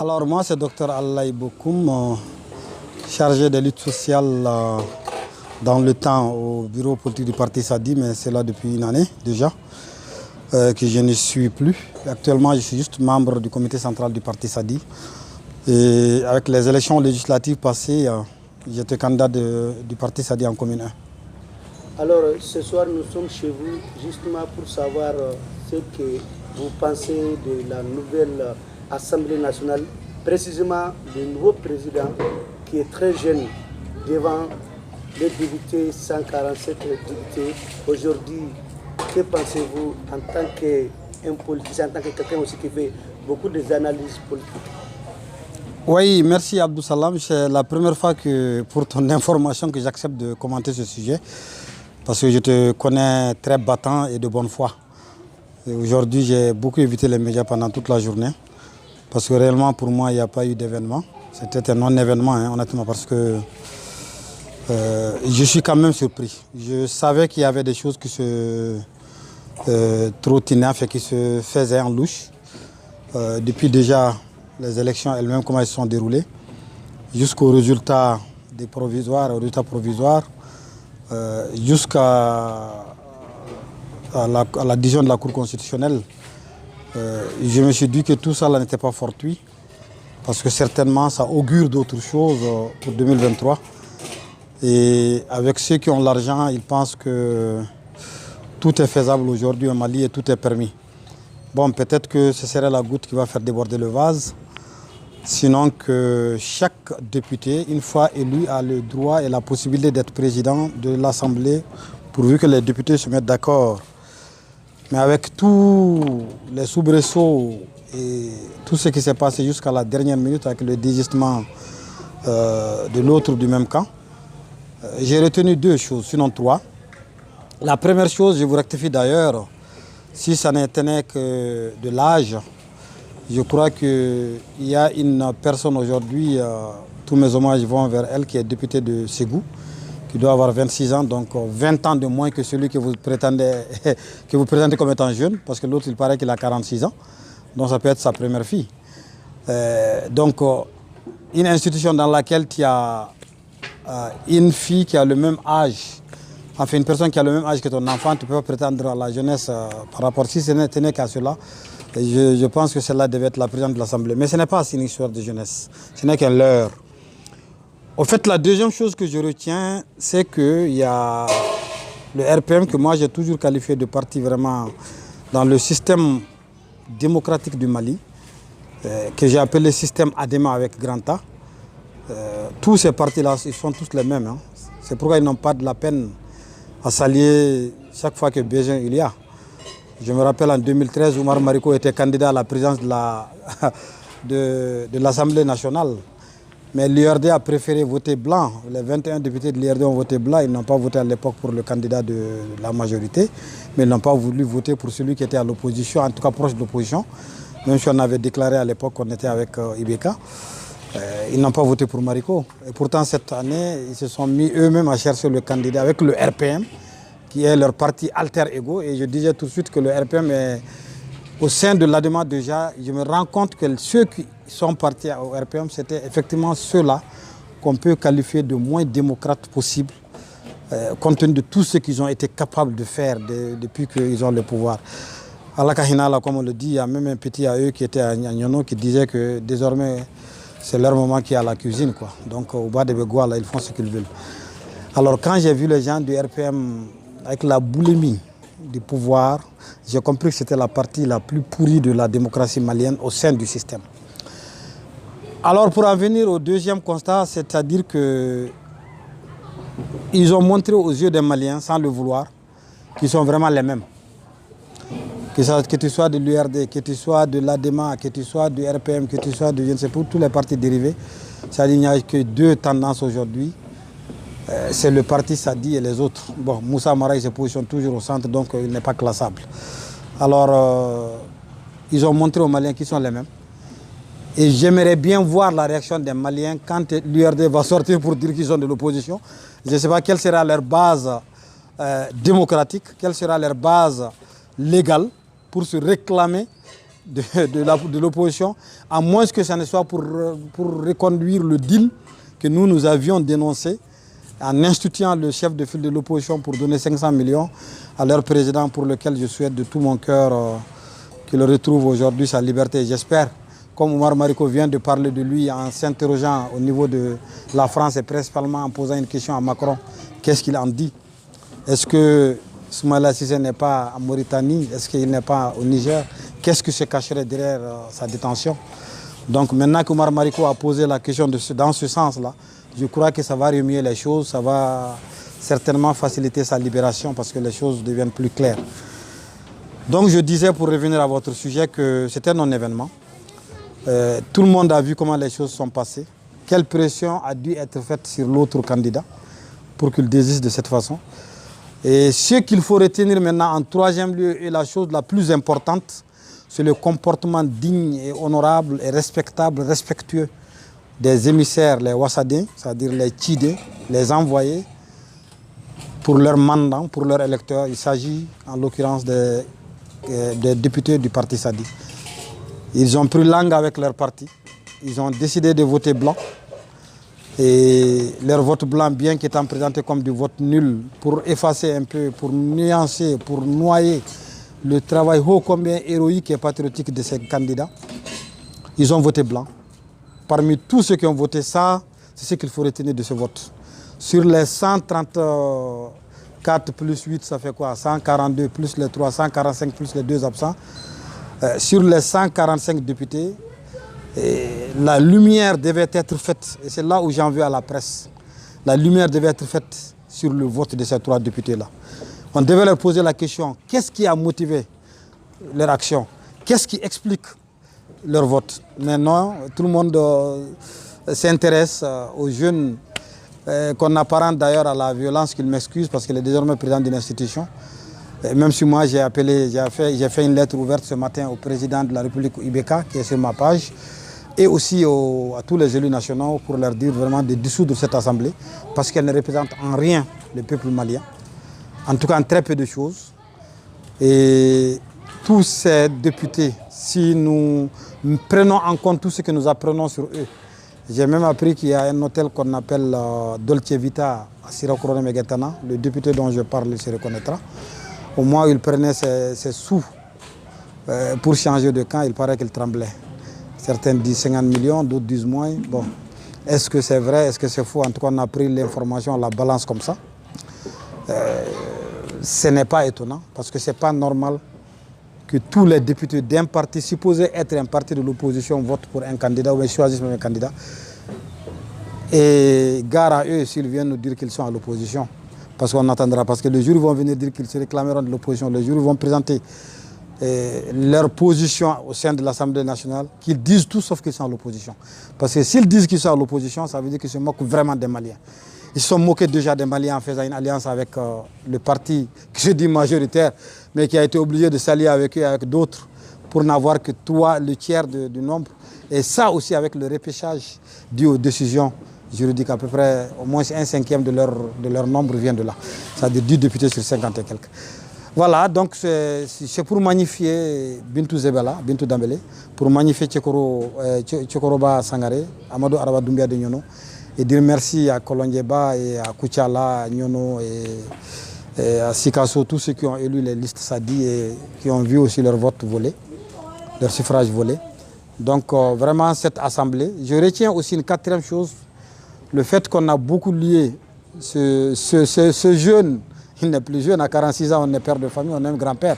Alors moi c'est Dr Allaï Bokoum, chargé de lutte sociale dans le temps au bureau politique du parti Sadi, mais c'est là depuis une année déjà que je ne suis plus. Actuellement je suis juste membre du comité central du parti Sadi. Et avec les élections législatives passées, j'étais candidat du parti Sadi en commune 1. Alors ce soir nous sommes chez vous justement pour savoir ce que vous pensez de la nouvelle Assemblée nationale, précisément le nouveau président qui est très jeune devant les députés, 147 députés. Aujourd'hui, que pensez-vous en tant qu'un politicien, en tant que quelqu'un aussi qui fait beaucoup d'analyses politiques? Oui, merci Abdou Salam. C'est la première fois que, pour ton information, que j'accepte de commenter ce sujet. Parce que je te connais très battant et de bonne foi. Aujourd'hui, j'ai beaucoup évité les médias pendant toute la journée. Parce que réellement, pour moi, il n'y a pas eu d'événement. C'était un non-événement, hein, honnêtement, parce que je suis quand même surpris. Je savais qu'il y avait des choses qui se trottinaient et qui se faisaient en louche. Depuis déjà les élections elles-mêmes, comment elles se sont déroulées, jusqu'au résultat des provisoires, jusqu'à la décision de la Cour constitutionnelle. Je me suis dit que tout ça n'était pas fortuit, parce que certainement ça augure d'autres choses pour 2023. Et avec ceux qui ont l'argent, ils pensent que tout est faisable aujourd'hui au Mali et tout est permis. Bon, peut-être que ce serait la goutte qui va faire déborder le vase. Sinon que chaque député, une fois élu, a le droit et la possibilité d'être président de l'Assemblée, pourvu que les députés se mettent d'accord. Mais avec tous les soubresauts et tout ce qui s'est passé jusqu'à la dernière minute avec le désistement de l'autre du même camp, j'ai retenu deux choses, sinon trois. La première chose, je vous rectifie d'ailleurs, si ça ne tenait que de l'âge, je crois qu'il y a une personne aujourd'hui, tous mes hommages vont vers elle, qui est députée de Ségou, qui doit avoir 26 ans, donc 20 ans de moins que celui que vous prétendez comme étant jeune, parce que l'autre, il paraît qu'il a 46 ans, donc ça peut être sa première fille. Donc, une institution dans laquelle il y a une fille qui a le même âge, enfin une personne qui a le même âge que ton enfant, tu ne peux pas prétendre à la jeunesse par rapport, si ce n'était qu'à cela. Je pense que celle-là devait être la présidente de l'Assemblée. Mais ce n'est pas une histoire de jeunesse, ce n'est qu'un leurre. Au fait, la deuxième chose que je retiens, c'est qu'il y a le RPM, que moi j'ai toujours qualifié de parti vraiment dans le système démocratique du Mali, que j'ai appelé système Adema avec grand A. Tous ces partis-là, ils sont tous les mêmes. Hein. C'est pourquoi ils n'ont pas de la peine à s'allier chaque fois que besoin il y a. Je me rappelle en 2013, Oumar Mariko était candidat à la présidence de l'Assemblée nationale. Mais l'URD a préféré voter blanc. Les 21 députés de l'URD ont voté blanc. Ils n'ont pas voté à l'époque pour le candidat de la majorité. Mais ils n'ont pas voulu voter pour celui qui était à l'opposition, en tout cas proche de l'opposition. Même si on avait déclaré à l'époque qu'on était avec Ibeka. Ils n'ont pas voté pour Mariko. Et pourtant, cette année, ils se sont mis eux-mêmes à chercher le candidat avec le RPM, qui est leur parti alter ego. Et je disais tout de suite que le RPM est au sein de l'ADEMA déjà. Je me rends compte que ceux qui sont partis au RPM, c'était effectivement ceux-là qu'on peut qualifier de moins démocrates possible, compte tenu de tout ce qu'ils ont été capables de faire depuis qu'ils ont le pouvoir. À la Kahina, comme on le dit, il y a même un petit à eux qui était à Nyono qui disait que désormais, c'est leur moment qui est à la cuisine, quoi. Donc au bas de Begoua, là, ils font ce qu'ils veulent. Alors quand j'ai vu les gens du RPM avec la boulimie du pouvoir, j'ai compris que c'était la partie la plus pourrie de la démocratie malienne au sein du système. Alors pour en venir au deuxième constat, c'est-à-dire qu'ils ont montré aux yeux des Maliens, sans le vouloir, qu'ils sont vraiment les mêmes. Que tu sois de l'URD, que tu sois de l'ADEMA, que tu sois du RPM, que tu sois de je ne sais pas, tous les partis dérivés, c'est-à-dire qu'il n'y a que deux tendances aujourd'hui. C'est le parti Sadi et les autres. Bon, Moussa Mara, il se positionne toujours au centre, donc il n'est pas classable. Alors, ils ont montré aux Maliens qu'ils sont les mêmes. Et j'aimerais bien voir la réaction des Maliens quand l'URD va sortir pour dire qu'ils sont de l'opposition. Je ne sais pas quelle sera leur base démocratique, quelle sera leur base légale pour se réclamer de l'opposition, à moins que ça ne soit pour reconduire le deal que nous avions dénoncé en instituant le chef de file de l'opposition pour donner 500 millions à leur président, pour lequel je souhaite de tout mon cœur qu'il retrouve aujourd'hui sa liberté. J'espère, comme Oumar Mariko vient de parler de lui en s'interrogeant au niveau de la France et principalement en posant une question à Macron, qu'est-ce qu'il en dit? Est-ce que Soumaïla Cissé n'est pas en Mauritanie? Est-ce qu'il n'est pas au Niger? Qu'est-ce qui se cacherait derrière sa détention? Donc maintenant qu'Oumar Mariko a posé la question dans ce sens-là, je crois que ça va remuer les choses, ça va certainement faciliter sa libération parce que les choses deviennent plus claires. Donc je disais, pour revenir à votre sujet, que c'était un non-événement. Tout le monde a vu comment les choses sont passées. Quelle pression a dû être faite sur l'autre candidat pour qu'il désiste de cette façon. Et ce qu'il faut retenir maintenant en troisième lieu, et la chose la plus importante, c'est le comportement digne et honorable et respectable, respectueux des émissaires, les Wassadins, c'est-à-dire les Tchidés, les envoyés pour leurs mandants, pour leurs électeurs. Il s'agit en l'occurrence des députés du parti Sadi. Ils ont pris langue avec leur parti, ils ont décidé de voter blanc. Et leur vote blanc, bien qu'étant présenté comme du vote nul, pour effacer un peu, pour nuancer, pour noyer le travail ô combien héroïque et patriotique de ces candidats, ils ont voté blanc. Parmi tous ceux qui ont voté ça, c'est ce qu'il faut retenir de ce vote. Sur les 134 plus 8, ça fait quoi? 142 plus les 3, 145 plus les 2 absents. Sur les 145 députés, la lumière devait être faite, et c'est là où j'en veux à la presse, la lumière devait être faite sur le vote de ces 3 députés-là. On devait leur poser la question, qu'est-ce qui a motivé leur action? Qu'est-ce qui explique leur vote? Mais non, tout le monde s'intéresse aux jeunes qu'on apparente d'ailleurs à la violence, qu'il m'excuse parce qu'il est désormais président d'une institution. Et même si moi j'ai fait une lettre ouverte ce matin au président de la République Ibeka, qui est sur ma page, et aussi à tous les élus nationaux pour leur dire vraiment de dissoudre cette assemblée parce qu'elle ne représente en rien le peuple malien, en tout cas en très peu de choses. Et tous ces députés, si nous prenons en compte tout ce que nous apprenons sur eux, j'ai même appris qu'il y a un hôtel qu'on appelle Dolce Vita à Sirakoro Megatana, le député dont je parle se reconnaîtra. Au moment où il prenait ses sous pour changer de camp, il paraît qu'il tremblait. Certains disent 50 millions, d'autres disent moins. Bon, est-ce que c'est vrai, est-ce que c'est faux? En tout cas, on a pris l'information, on la balance comme ça. Ce n'est pas étonnant, parce que ce n'est pas normal que tous les députés d'un parti supposé être un parti de l'opposition votent pour un candidat ou choisissent même un candidat. Et gare à eux s'ils viennent nous dire qu'ils sont à l'opposition. Parce qu'on attendra, parce que le jour où ils vont venir dire qu'ils se réclameront de l'opposition, le jour où ils vont présenter leur position au sein de l'Assemblée nationale, qu'ils disent tout sauf qu'ils sont à l'opposition. Parce que s'ils disent qu'ils sont à l'opposition, ça veut dire qu'ils se moquent vraiment des Maliens. Ils se sont moqués déjà des Maliens en faisant une alliance avec le parti que je dis majoritaire, mais qui a été obligé de s'allier avec eux et avec d'autres pour n'avoir que le tiers du nombre. Et ça aussi avec le repêchage dû aux décisions juridiques, à peu près au moins 1/5 de leur nombre vient de là. C'est-à-dire 10 députés sur 50 et quelques. Voilà, donc c'est pour magnifier Bintou Zebela, Bintou Dambélé, pour magnifier Tchekoroba Sangaré, Amadou Araba Doumbia de Nyono, et dire merci à Kolonjeba et à Kouchala, à Nyono et à Sikasso, tous ceux qui ont élu les listes Sadi et qui ont vu aussi leur vote volé, leur suffrage volé. Donc vraiment cette assemblée. Je retiens aussi une 4e chose, le fait qu'on a beaucoup lié ce jeune. Il n'est plus jeune, à 46 ans, on est père de famille, on est même grand-père.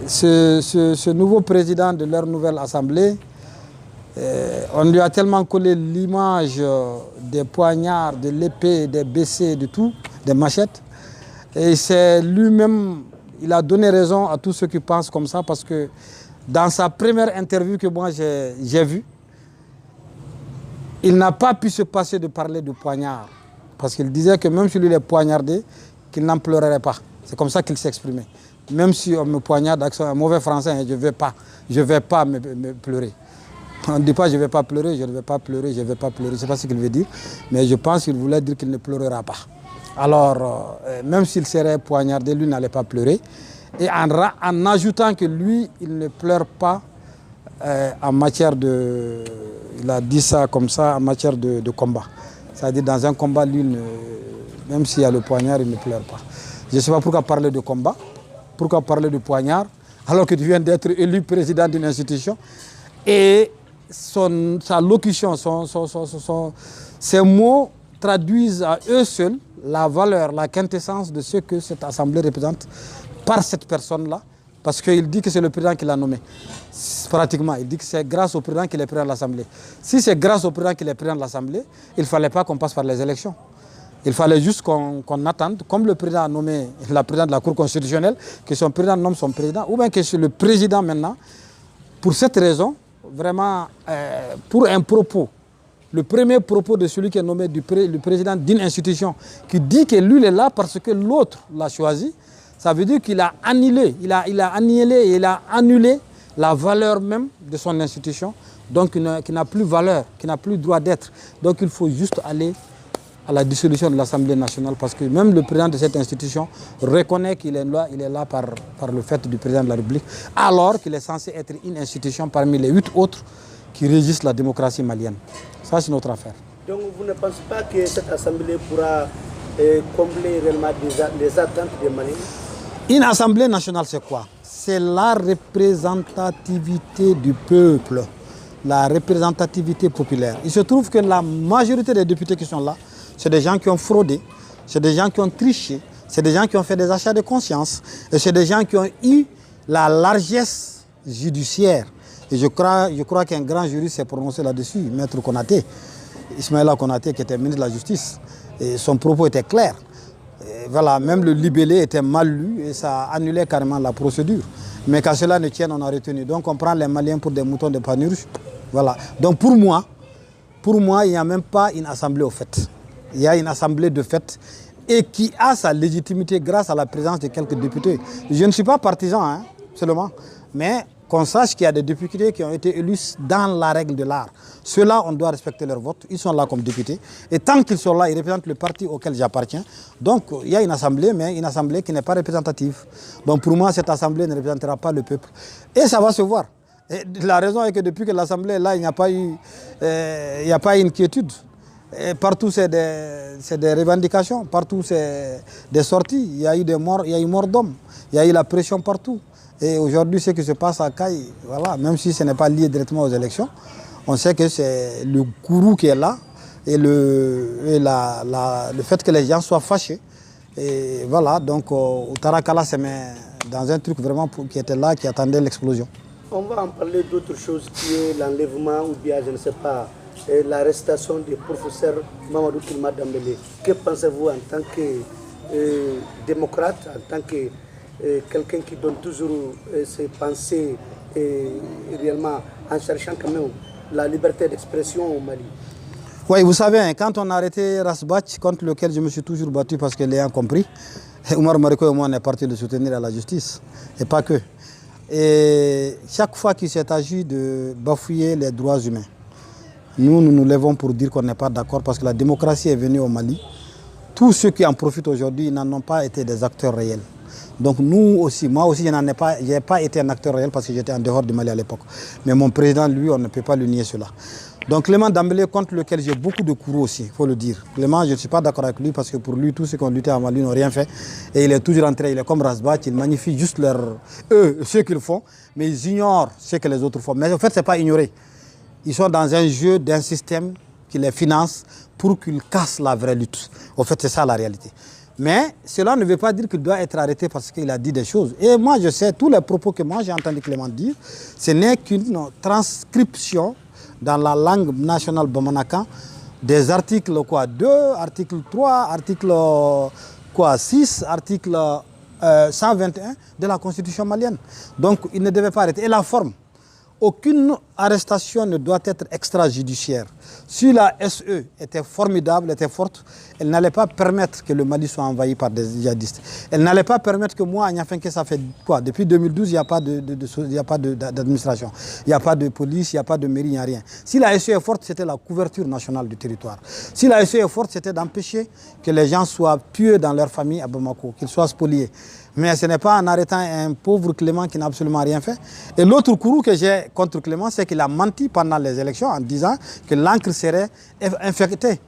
Ce nouveau président de leur nouvelle assemblée, on lui a tellement collé l'image des poignards, de l'épée, des BC, de tout, des machettes. Et c'est lui-même, il a donné raison à tous ceux qui pensent comme ça, parce que dans sa première interview que moi j'ai vue, il n'a pas pu se passer de parler de poignard. Parce qu'il disait que même si lui est poignardé, qu'il n'en pleurerait pas. C'est comme ça qu'il s'exprimait. Même si on me poignarde avec un mauvais français, je ne vais pas me pleurer. On ne dit pas je ne vais pas pleurer, je ne vais pas pleurer, je ne vais pas pleurer. Je ne sais pas ce qu'il veut dire, mais je pense qu'il voulait dire qu'il ne pleurera pas. Alors, même s'il serait poignardé, lui n'allait pas pleurer. et en ajoutant que lui, il ne pleure pas en matière de... Il a dit ça comme ça, en matière de combat. C'est-à-dire dans un combat, lui, même s'il y a le poignard, il ne pleure pas. Je ne sais pas pourquoi parler de combat, pourquoi parler de poignard, alors que tu viens d'être élu président d'une institution. Et sa locution, ses mots traduisent à eux seuls la valeur, la quintessence de ce que cette assemblée représente par cette personne-là. Parce qu'il dit que c'est le président qui l'a nommé. Pratiquement, il dit que c'est grâce au président qu'il est président de l'Assemblée. Si c'est grâce au président qu'il est président de l'Assemblée, il ne fallait pas qu'on passe par les élections. Il fallait juste qu'on attende, comme le président a nommé la présidente de la Cour constitutionnelle, que son président nomme son président, ou bien que c'est le président maintenant. Pour cette raison, vraiment, pour un propos, le premier propos de celui qui est nommé le président d'une institution, qui dit que lui il est là parce que l'autre l'a choisi, ça veut dire qu'il a annihilé, il a annulé la valeur même de son institution, donc qui n'a plus valeur, qui n'a plus droit d'être. Donc il faut juste aller à la dissolution de l'Assemblée nationale parce que même le président de cette institution reconnaît qu'il est là par le fait du président de la République, alors qu'il est censé être une institution parmi les 8 autres qui régissent la démocratie malienne. Ça, c'est notre affaire. Donc vous ne pensez pas que cette Assemblée pourra combler réellement les attentes des Maliens? Une Assemblée nationale, c'est quoi? C'est la représentativité du peuple, la représentativité populaire. Il se trouve que la majorité des députés qui sont là, c'est des gens qui ont fraudé, c'est des gens qui ont triché, c'est des gens qui ont fait des achats de conscience, et c'est des gens qui ont eu la largesse judiciaire. Et je crois qu'un grand juriste s'est prononcé là-dessus, Maître Konaté, Ismaïla Konaté, qui était ministre de la Justice. Et son propos était clair. Et voilà, même le libellé était mal lu et ça annulait carrément la procédure. Mais quand cela ne tienne, on a retenu. Donc on prend les Maliens pour des moutons de panurge. Voilà. Donc pour moi, il n'y a même pas une assemblée au fait. Il y a une assemblée de fait et qui a sa légitimité grâce à la présence de quelques députés. Je ne suis pas partisan, seulement, mais qu'on sache qu'il y a des députés qui ont été élus dans la règle de l'art. Ceux-là, on doit respecter leur vote. Ils sont là comme députés. Et tant qu'ils sont là, ils représentent le parti auquel j'appartiens. Donc, il y a une assemblée, mais une assemblée qui n'est pas représentative. Donc, pour moi, cette assemblée ne représentera pas le peuple. Et ça va se voir. Et la raison est que depuis que l'assemblée est là, il n'y a pas eu inquiétude. Et partout, c'est des revendications. Partout, c'est des sorties. Il y a eu des morts, il y a eu mort d'hommes. Il y a eu la pression partout. Et aujourd'hui, ce qui se passe à Caille, voilà, même si ce n'est pas lié directement aux élections, on sait que c'est le gourou qui est là et le fait que les gens soient fâchés. Et voilà, donc au Tarakala, c'est dans un truc vraiment qui était là, qui attendait l'explosion. On va en parler d'autre chose qui est l'enlèvement ou bien, je ne sais pas, l'arrestation du professeur Mamadou Kilma Dambélé. Que pensez-vous en tant que démocrate, en tant que quelqu'un qui donne toujours ses pensées réellement en cherchant quand même la liberté d'expression au Mali? Oui, vous savez, quand on a arrêté Rasbach, contre lequel je me suis toujours battu parce que l'ayant compris, Omar Mariko et moi on est parti le soutenir à la justice, et pas que. Et chaque fois qu'il s'est agi de bafouiller les droits humains, nous nous lèvons pour dire qu'on n'est pas d'accord parce que la démocratie est venue au Mali. Tous ceux qui en profitent aujourd'hui n'en ont pas été des acteurs réels. Donc nous aussi, moi aussi, je n'ai pas été un acteur réel parce que j'étais en dehors du Mali à l'époque. Mais mon président, lui, on ne peut pas lui nier cela. Donc Clément Dambélé, contre lequel j'ai beaucoup de courroux aussi, il faut le dire. Clément, je ne suis pas d'accord avec lui parce que pour lui, tous ceux qui ont lutté à Mali n'ont rien fait. Et il est toujours entré, il est comme Rasbach, il magnifie juste ce qu'ils font, mais ils ignorent ce que les autres font. Mais en fait, ce n'est pas ignorer. Ils sont dans un jeu d'un système qui les finance pour qu'ils cassent la vraie lutte. En fait, c'est ça la réalité. Mais cela ne veut pas dire qu'il doit être arrêté parce qu'il a dit des choses. Et moi, je sais, tous les propos que moi j'ai entendu Clément dire, ce n'est qu'une transcription dans la langue nationale bamanakan des articles 2, article 3, article 6, article 121 de la Constitution malienne. Donc, il ne devait pas arrêter. Et la forme. Aucune arrestation ne doit être extrajudiciaire. Si la SE était formidable, était forte, elle n'allait pas permettre que le Mali soit envahi par des djihadistes. Elle n'allait pas permettre que moi, que ça fait quoi? Depuis 2012, il n'y a pas d'administration. Il n'y a pas de police, il n'y a pas de mairie, il n'y a rien. Si la SE est forte, c'était la couverture nationale du territoire. Si la SE est forte, c'était d'empêcher que les gens soient pieux dans leur famille à Bamako, qu'ils soient spoliés. Mais ce n'est pas en arrêtant un pauvre Clément qui n'a absolument rien fait. Et l'autre courroux que j'ai contre Clément, c'est qu'il a menti pendant les élections en disant que l'encre serait infectée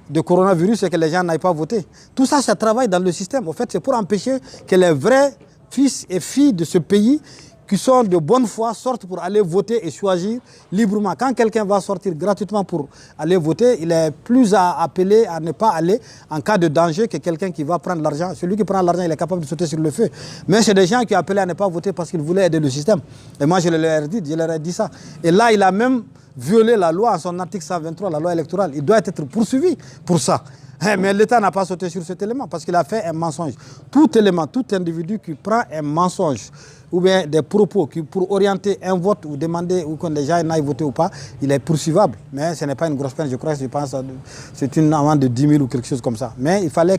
de coronavirus et que les gens n'aillent pas voter. Tout ça, ça travaille dans le système. En fait, c'est pour empêcher que les vrais fils et filles de ce pays qui sont de bonne foi sortent pour aller voter et choisir librement. Quand quelqu'un va sortir gratuitement pour aller voter, il est plus appelé à ne pas aller en cas de danger que quelqu'un qui va prendre l'argent. Celui qui prend l'argent, il est capable de sauter sur le feu. Mais c'est des gens qui ont appelé à ne pas voter parce qu'ils voulaient aider le système. Et moi, je leur ai dit ça. Et là, il a même violé la loi en son article 123, la loi électorale. Il doit être poursuivi pour ça. Mais l'État n'a pas sauté sur cet élément parce qu'il a fait un mensonge. Tout élément, tout individu qui prend un mensonge ou bien des propos qui, pour orienter un vote ou demander ou que les gens n'aillent voter ou pas, il est poursuivable. Mais ce n'est pas une grosse peine, je crois que c'est une amende de 10 000 ou quelque chose comme ça. Mais il fallait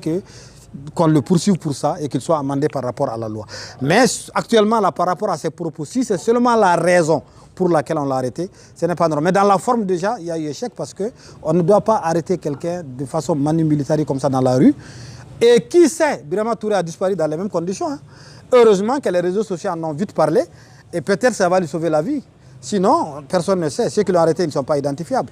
qu'on le poursuive pour ça et qu'il soit amendé par rapport à la loi. Mais actuellement, là, par rapport à ces propos, si c'est seulement la raison pour laquelle on l'a arrêté, ce n'est pas normal. Mais dans la forme déjà, il y a eu échec parce qu'on ne doit pas arrêter quelqu'un de façon manumilitaire comme ça dans la rue. Et qui sait, Birama Touré a disparu dans les mêmes conditions. Hein. Heureusement que les réseaux sociaux en ont vite parlé et peut-être ça va lui sauver la vie. Sinon, personne ne sait. Ceux qui l'ont arrêté ne sont pas identifiables.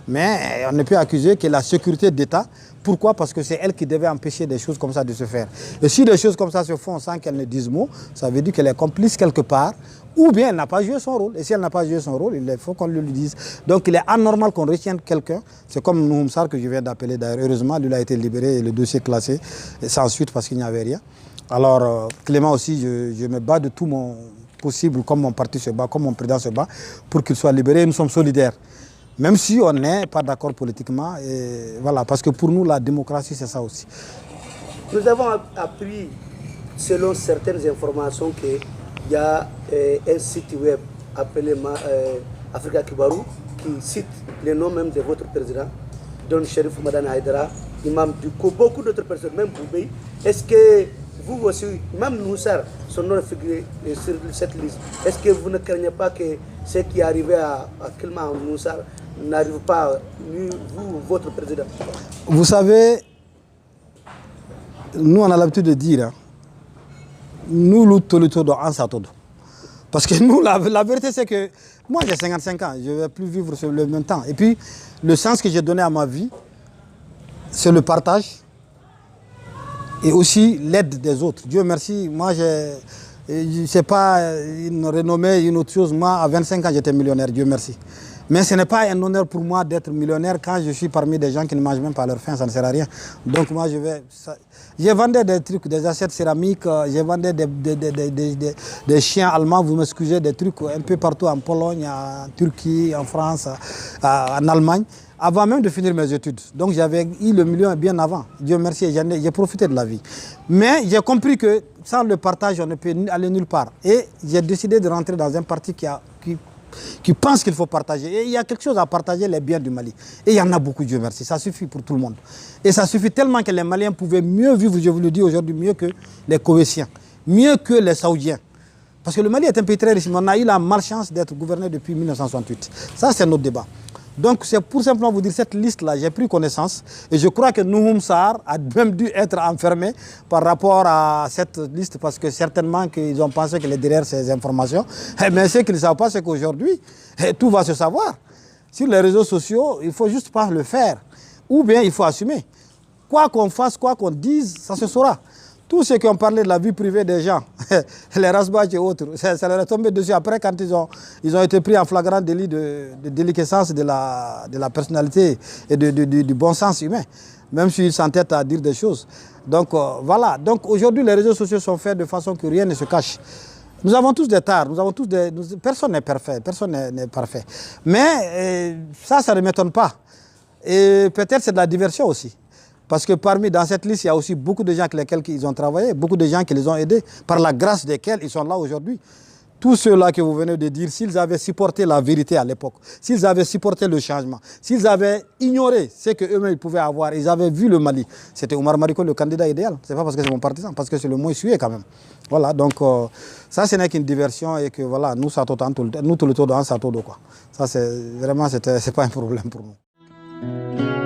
Mais on ne peut accuser que la sécurité d'État. Pourquoi? Parce que c'est elle qui devait empêcher des choses comme ça de se faire. Et si des choses comme ça se font sans qu'elle ne dise mot, ça veut dire qu'elle est complice quelque part, ou bien elle n'a pas joué son rôle. Et si elle n'a pas joué son rôle, il faut qu'on lui dise. Donc il est anormal qu'on retienne quelqu'un. C'est comme Nouhoum Sarr que je viens d'appeler d'ailleurs. Heureusement, lui a été libéré et le dossier classé sans suite parce qu'il n'y avait rien. Alors Clément aussi, je me bats de tout mon possible, comme mon parti se bat, comme mon président se bat, pour qu'il soit libéré. Nous sommes solidaires. Même si on n'est pas d'accord politiquement, et voilà, parce que pour nous, la démocratie, c'est ça aussi. Nous avons appris, selon certaines informations, qu'il y a un site web appelé Africa Kibarou qui cite les noms même de votre président, Don Cherif Madane Haïdara, Imam Duko, beaucoup d'autres personnes, même Boubey. Est-ce que vous aussi, même Noussar, son nom est figuré sur cette liste, est-ce que vous ne craignez pas que ce qui est arrivé à Clément Noussar n'arrive pas, vous, votre président? Vous savez, nous on a l'habitude de dire, hein, nous luttons dans un satodo. Parce que nous, la vérité c'est que moi j'ai 55 ans, je ne vais plus vivre sur le même temps. Et puis, le sens que j'ai donné à ma vie, c'est le partage et aussi l'aide des autres. Dieu merci, moi je sais pas une renommée, une autre chose. Moi, à 25 ans, j'étais millionnaire, Dieu merci. Mais ce n'est pas un honneur pour moi d'être millionnaire quand je suis parmi des gens qui ne mangent même pas leur faim, ça ne sert à rien. Donc moi, j'ai vendu des trucs, des assiettes céramiques, j'ai vendu des chiens allemands, vous m'excusez, des trucs un peu partout en Pologne, en Turquie, en France, en Allemagne, avant même de finir mes études. Donc j'avais eu le million bien avant. Dieu merci, j'ai profité de la vie. Mais j'ai compris que sans le partage, on ne peut aller nulle part. Et j'ai décidé de rentrer dans un parti qui pense qu'il faut partager. Et il y a quelque chose à partager, les biens du Mali. Et il y en a beaucoup, Dieu merci. Ça suffit pour tout le monde. Et ça suffit tellement que les Maliens pouvaient mieux vivre, je vous le dis aujourd'hui, mieux que les Koweïtiens, mieux que les Saoudiens. Parce que le Mali est un pays très riche, mais on a eu la malchance d'être gouverné depuis 1968. Ça, c'est notre débat. Donc, c'est pour simplement vous dire, cette liste-là, j'ai pris connaissance et je crois que Nouhoum Sarr a même dû être enfermé par rapport à cette liste parce que certainement qu'ils ont pensé qu'il est derrière ces informations. Mais ce qu'ils ne savent pas, c'est qu'aujourd'hui, tout va se savoir. Sur les réseaux sociaux, il ne faut juste pas le faire. Ou bien il faut assumer. Quoi qu'on fasse, quoi qu'on dise, ça se saura. Tous ceux qui ont parlé de la vie privée des gens, les rasbats et autres, ça leur est tombé dessus après quand ils ont été pris en flagrant délit de déliquescence de la personnalité et du bon sens humain, même s'ils s'entêtent à dire des choses. Donc voilà, donc aujourd'hui les réseaux sociaux sont faits de façon que rien ne se cache. Nous avons tous des tares, personne n'est parfait. Mais ça ne m'étonne pas. Et peut-être c'est de la diversion aussi. Parce que dans cette liste, il y a aussi beaucoup de gens avec lesquels ils ont travaillé, beaucoup de gens qui les ont aidés, par la grâce desquels ils sont là aujourd'hui. Tous ceux-là que vous venez de dire, s'ils avaient supporté la vérité à l'époque, s'ils avaient supporté le changement, s'ils avaient ignoré ce qu'eux-mêmes pouvaient avoir, ils avaient vu le Mali. C'était Omar Mariko le candidat idéal. Ce n'est pas parce que c'est mon partisan, parce que c'est le moins sué quand même. Voilà, donc ça, ce n'est qu'une diversion et que voilà, nous, tout le temps dans un quoi. Ça, c'est vraiment, c'est pas un problème pour nous.